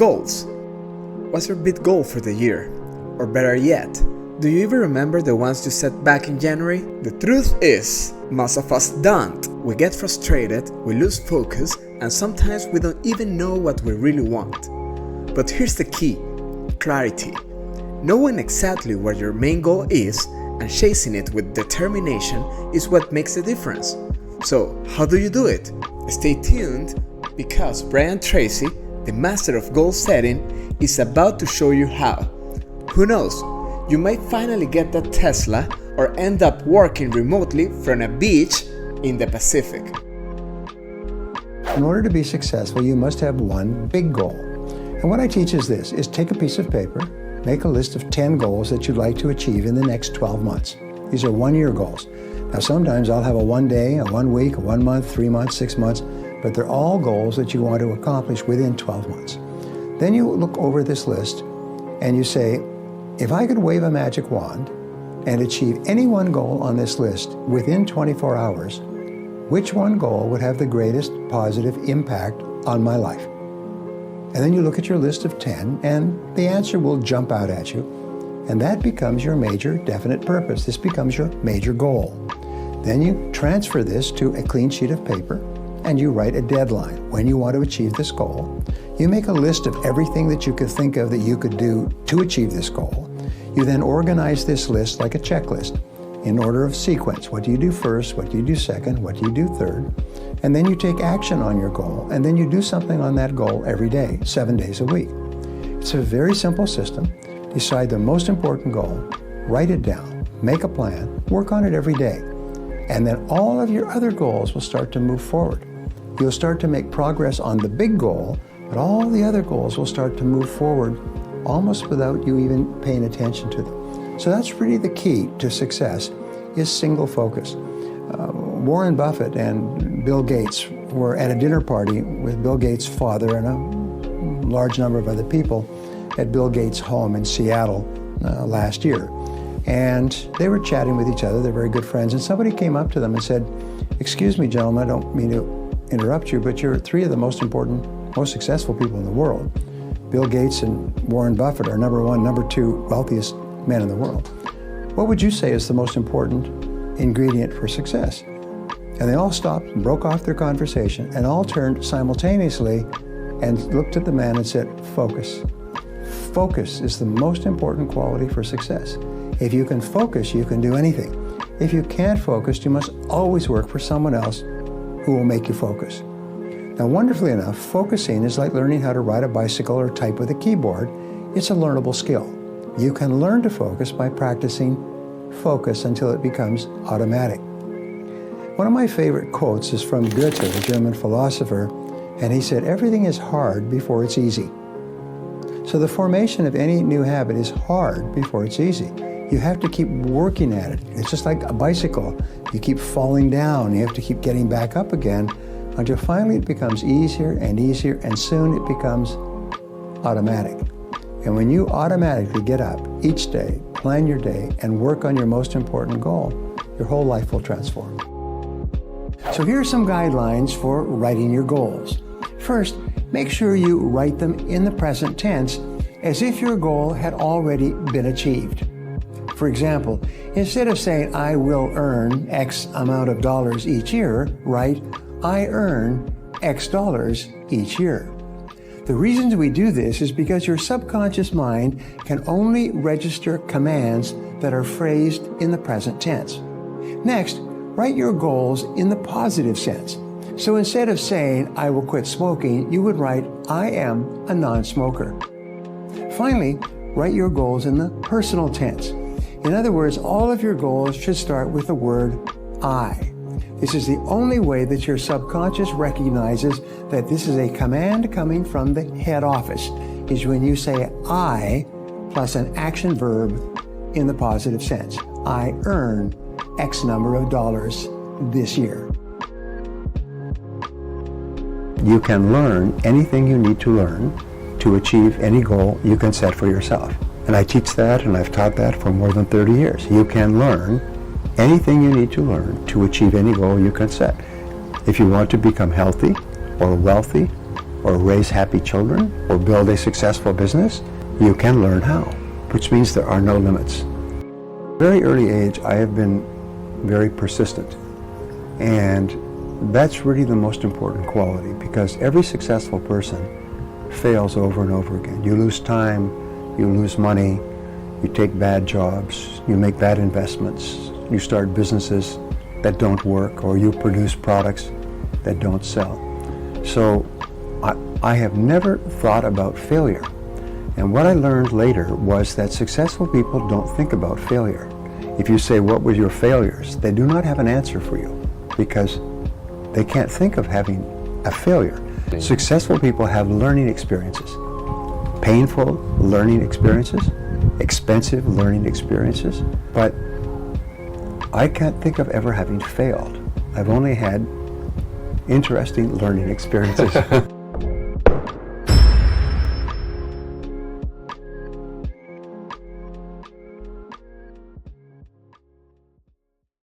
goals. What's your big goal for the year? Or better yet, do you even remember the ones you set back in January? The truth is, most of us don't. We get frustrated, we lose focus, and sometimes we don't even know what we really want. But here's the key: clarity. Knowing exactly what your main goal is and chasing it with determination is what makes the difference. So, how do you do it? Stay tuned, because Brian Tracy, the master of goal setting, is about to show you how. Who knows? You might finally get that Tesla or end up working remotely from a beach in the Pacific. In order to be successful, you must have one big goal. And what I teach is this, is take a piece of paper, make a list of 10 goals that you'd like to achieve in the next 12 months. These are one-year goals. Now sometimes I'll have a 1 day, a 1 week, a 1 month, 3 months, 6 months, but they're all goals that you want to accomplish within 12 months. Then you look over this list and you say, if I could wave a magic wand and achieve any one goal on this list within 24 hours, which one goal would have the greatest positive impact on my life? And then you look at your list of 10 and the answer will jump out at you. And that becomes your major definite purpose. This becomes your major goal. Then you transfer this to a clean sheet of paper and you write a deadline when you want to achieve this goal. You make a list of everything that you could think of that you could do to achieve this goal. You then organize this list like a checklist in order of sequence. What do you do first? What do you do second? What do you do third? And then you take action on your goal, and then you do something on that goal every day, 7 days a week. It's a very simple system. Decide the most important goal, write it down, make a plan, work on it every day. And then all of your other goals will start to move forward. You'll start to make progress on the big goal, but all the other goals will start to move forward almost without you even paying attention to them. So that's really the key to success, is single focus. Warren Buffett and Bill Gates were at a dinner party with Bill Gates' father and a large number of other people at Bill Gates' home in Seattle last year. And they were chatting with each other, they're very good friends, and somebody came up to them and said, "Excuse me, gentlemen, I don't mean to interrupt you, but you're three of the most important, most successful people in the world. Bill Gates and Warren Buffett are number one, number two wealthiest men in the world. What would you say is the most important ingredient for success?" And they all stopped and broke off their conversation and all turned simultaneously and looked at the man and said, "Focus. Focus is the most important quality for success. If you can focus, you can do anything. If you can't focus, you must always work for someone else who will make you focus." Now, wonderfully enough, focusing is like learning how to ride a bicycle or type with a keyboard. It's a learnable skill. You can learn to focus by practicing focus until it becomes automatic. One of my favorite quotes is from Goethe, the German philosopher, and he said, "Everything is hard before it's easy." So the formation of any new habit is hard before it's easy. You have to keep working at it. It's just like a bicycle. You keep falling down. You have to keep getting back up again until finally it becomes easier and easier, and soon it becomes automatic. And when you automatically get up each day, plan your day, and work on your most important goal, your whole life will transform. So here are some guidelines for writing your goals. First, make sure you write them in the present tense as if your goal had already been achieved. For example, instead of saying, "I will earn X amount of dollars each year," write, "I earn X dollars each year." The reason we do this is because your subconscious mind can only register commands that are phrased in the present tense. Next, write your goals in the positive sense. So instead of saying, "I will quit smoking," you would write, "I am a non-smoker." Finally, write your goals in the personal tense. In other words, all of your goals should start with the word I. This is the only way that your subconscious recognizes that this is a command coming from the head office, is when you say I plus an action verb in the positive sense. I earn X number of dollars this year. You can learn anything you need to learn to achieve any goal you can set for yourself. And I teach that, and I've taught that for more than 30 years. You can learn anything you need to learn to achieve any goal you can set. If you want to become healthy or wealthy or raise happy children, or build a successful business, you can learn how, which means there are no limits. At a very early age, I have been very persistent, and that's really the most important quality, because every successful person fails over and over again. You lose time, you lose money, you take bad jobs, you make bad investments, you start businesses that don't work, or you produce products that don't sell. So I have never thought about failure. And what I learned later was that successful people don't think about failure. If you say, what were your failures? They do not have an answer for you, because they can't think of having a failure. Successful people have learning experiences, painful learning experiences, expensive learning experiences, but I can't think of ever having failed. I've only had interesting learning experiences.